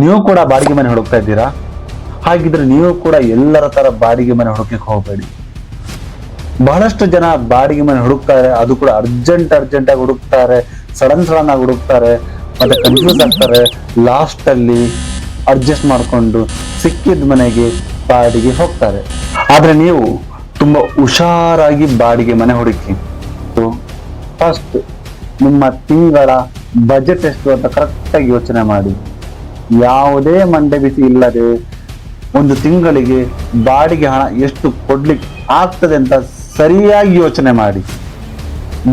ನೀವು ಕೂಡ ಬಾಡಿಗೆ ಮನೆ ಹುಡುಕ್ತಾ ಇದ್ದೀರಾ? ಹಾಗಿದ್ರೆ ನೀವು ಕೂಡ ಎಲ್ಲರ ತರ ಬಾಡಿಗೆ ಮನೆ ಹುಡುಕಕ್ಕೆ ಹೋಗಬೇಡಿ. ಬಹಳಷ್ಟು ಜನ ಬಾಡಿಗೆ ಮನೆ ಹುಡುಕ್ತಾರೆ, ಅದು ಕೂಡ ಅರ್ಜೆಂಟ್ ಆಗಿ ಹುಡುಕ್ತಾರೆ, ಸಡನ್ ಆಗಿ ಹುಡುಕ್ತಾರೆ, ಮತ್ತೆ ಕನ್ಫ್ಯೂಸ್ ಆಗ್ತಾರೆ. ಲಾಸ್ಟ್ ಅಲ್ಲಿ ಅಡ್ಜಸ್ಟ್ ಮಾಡ್ಕೊಂಡು ಸಿಕ್ಕಿದ ಮನೆಗೆ ಬಾಡಿಗೆ ಹೋಗ್ತಾರೆ. ಆದ್ರೆ ನೀವು ತುಂಬಾ ಹುಷಾರಾಗಿ ಬಾಡಿಗೆ ಮನೆ ಹುಡುಕಿ. ಫಸ್ಟ್ ನಿಮ್ಮ ತಿಂಗಳ ಬಜೆಟ್ ಎಷ್ಟು ಅಂತ ಕರೆಕ್ಟ್ ಆಗಿ ಯೋಚನೆ ಮಾಡಿ. ಯಾವುದೇ ಮಂಡೆ ಬಿಸಿ ಇಲ್ಲದೆ ಒಂದು ತಿಂಗಳಿಗೆ ಬಾಡಿಗೆ ಹಣ ಎಷ್ಟು ಕೊಡ್ಲಿಕ್ಕೆ ಆಗ್ತದೆ ಅಂತ ಸರಿಯಾಗಿ ಯೋಚನೆ ಮಾಡಿ.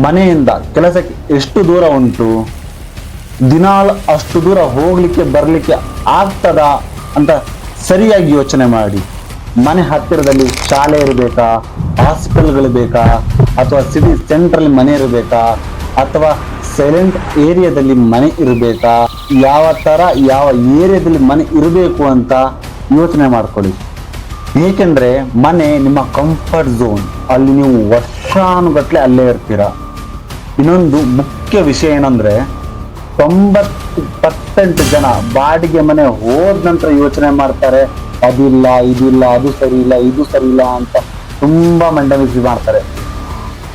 ಮನೆಯಿಂದ ಕೆಲಸಕ್ಕೆ ಎಷ್ಟು ದೂರ ಉಂಟು, ದಿನಾಲು ಅಷ್ಟು ದೂರ ಹೋಗ್ಲಿಕ್ಕೆ ಬರ್ಲಿಕ್ಕೆ ಆಗ್ತದಾ ಅಂತ ಸರಿಯಾಗಿ ಯೋಚನೆ ಮಾಡಿ. ಮನೆ ಹತ್ತಿರದಲ್ಲಿ ಶಾಲೆ ಇರಬೇಕಾ, ಹಾಸ್ಪಿಟಲ್ಗಳು ಬೇಕಾ, ಅಥವಾ ಸಿಟಿ ಸೆಂಟ್ರಲ್ಲಿ ಮನೆ ಇರಬೇಕಾ, ಅಥವಾ ಸೈಲೆಂಟ್ ಏರಿಯಾದಲ್ಲಿ ಮನೆ ಇರಬೇಕಾ, ಯಾವ ತರ ಯಾವ ಏರಿಯಾದಲ್ಲಿ ಮನೆ ಇರಬೇಕು ಅಂತ ಯೋಚನೆ ಮಾಡ್ಕೊಳ್ಳಿ. ಏಕೆಂದ್ರೆ ಮನೆ ನಿಮ್ಮ ಕಂಫರ್ಟ್ ಝೋನ್, ಅಲ್ಲಿ ನೀವು ವರ್ಷಾನುಗಟ್ಲೆ ಅಲ್ಲೇ ಇರ್ತೀರಾ. ಇನ್ನೊಂದು ಮುಖ್ಯ ವಿಷಯ ಏನಂದ್ರೆ 90% ಜನ ಬಾಡಿಗೆ ಮನೆ ಹೋದ ನಂತರ ಯೋಚನೆ ಮಾಡ್ತಾರೆ, ಅದಿಲ್ಲ ಇದಿಲ್ಲ, ಅದು ಸರಿ ಇಲ್ಲ ಇದು ಸರಿ ಇಲ್ಲ ಅಂತ ತುಂಬಾ ಮಂಡಮಿಸಿ ಮಾಡ್ತಾರೆ.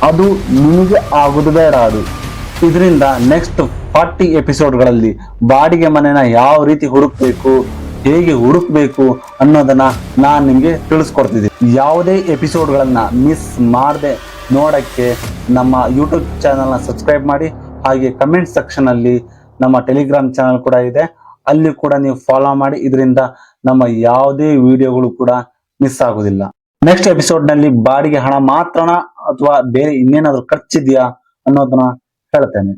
ಅದು ನಿಮಗೆ ಆಗುದು ಬೇಡ. ಅದು ಇದರಿಂದ ನೆಕ್ಸ್ಟ್ 40 ಎಪಿಸೋಡ್ಗಳಲ್ಲಿ ಬಾಡಿಗೆ ಮನೆನ ಯಾವ ರೀತಿ ಹುಡುಕ್ಬೇಕು, ಹೇಗೆ ಹುಡುಕ್ಬೇಕು ಅನ್ನೋದನ್ನ ನಾನು ನಿಮ್ಗೆ ತಿಳಿಸ್ಕೊಡ್ತಿದ್ದೀನಿ. ಯಾವುದೇ ಎಪಿಸೋಡ್ಗಳನ್ನ ಮಿಸ್ ಮಾಡದೆ ನೋಡಕ್ಕೆ ನಮ್ಮ ಯೂಟ್ಯೂಬ್ ಚಾನಲ್ನ ಸಬ್ಸ್ಕ್ರೈಬ್ ಮಾಡಿ. ಹಾಗೆ ಕಮೆಂಟ್ ಸೆಕ್ಷನ್ ಅಲ್ಲಿ ನಮ್ಮ ಟೆಲಿಗ್ರಾಮ್ ಚಾನಲ್ ಕೂಡ ಇದೆ, ಅಲ್ಲಿ ಕೂಡ ನೀವು ಫಾಲೋ ಮಾಡಿ. ಇದರಿಂದ ನಮ್ಮ ಯಾವುದೇ ವಿಡಿಯೋಗಳು ಕೂಡ ಮಿಸ್ ಆಗುದಿಲ್ಲ. ನೆಕ್ಸ್ಟ್ ಎಪಿಸೋಡ್ ನಲ್ಲಿ ಬಾಡಿಗೆ ಹಣ ಮಾತ್ರನಾ ಅಥವಾ ಬೇರೆ ಇನ್ನೇನಾದ್ರೂ ಖರ್ಚಿದ್ಯಾ ಅನ್ನೋದನ್ನ ಹೇಳ್ತೇನೆ.